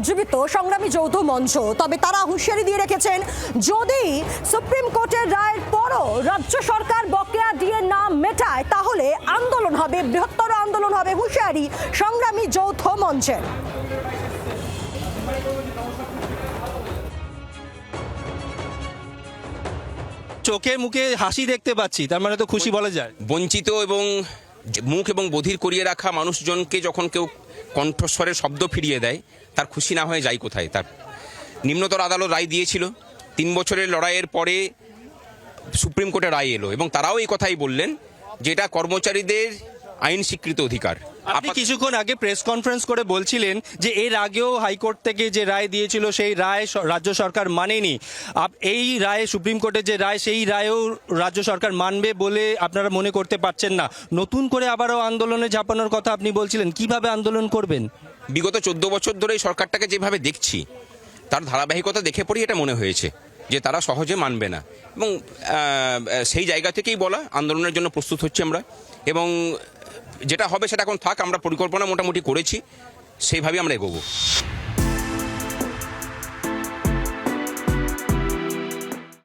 উজ্জীবিত সংগ্রামী যৌথ মঞ্চ। তবে তারা হুঁশিয়ারি দিয়ে রেখেছেন, যদি সুপ্রিম কোর্টের রায়ের পরও রাজ্য সরকার বকেয়া দিয়ে না মেটায় তাহলে আন্দোলন হবে, বৃহত্তর আন্দোলন হবে। হুঁশিয়ারি সংগ্রামী যৌথ মঞ্চের। চোখে মুখে হাসি দেখতে পাচ্ছি, তার মানে তো খুশি বলা যায়। বঞ্চিত এবং মুখ এবং বধির করিয়ে রাখা মানুষজনকে যখন কেউ কণ্ঠস্বরের শব্দ ফিরিয়ে দেয়, তার খুশি না হয়ে যায় কোথায়? তার নিম্নতর আদালত রায় দিয়েছিল, 3 বছরের লড়াইয়ের পরে সুপ্রিম কোর্টে রায় এলো এবং তারাও এই কথাই বললেন যে এটা কর্মচারীদের আইন স্বীকৃত অধিকার। আপনি কিছুক্ষণ আগে প্রেস কনফারেন্স করে বলছিলেন যে এর আগেও হাইকোর্ট থেকে যে রায় দিয়েছিল সেই রায় রাজ্য সরকার মানেনি। এই রায়ে সুপ্রিম কোর্টের যে রায়, সেই রায়েও রাজ্য সরকার মানবে বলে আপনারা মনে করতে পারছেন না। নতুন করে আবারও আন্দোলনে ঝাঁপানোর কথা আপনি বলছিলেন, কিভাবে আন্দোলন করবেন? বিগত 14 বছর ধরে সরকারটাকে যেভাবে দেখছি, তার ধারাবাহিকতা দেখে পড়ি এটা মনে হয়েছে যে তারা সহজে মানবে না, এবং সেই জায়গা থেকেই বলা আন্দোলনের জন্য প্রস্তুত হচ্ছি আমরা। এবং যেটা হবে সেটা এখন থাক, আমরা পরিকল্পনা মোটামুটি করেছি, সেইভাবেই আমরা এগোবো।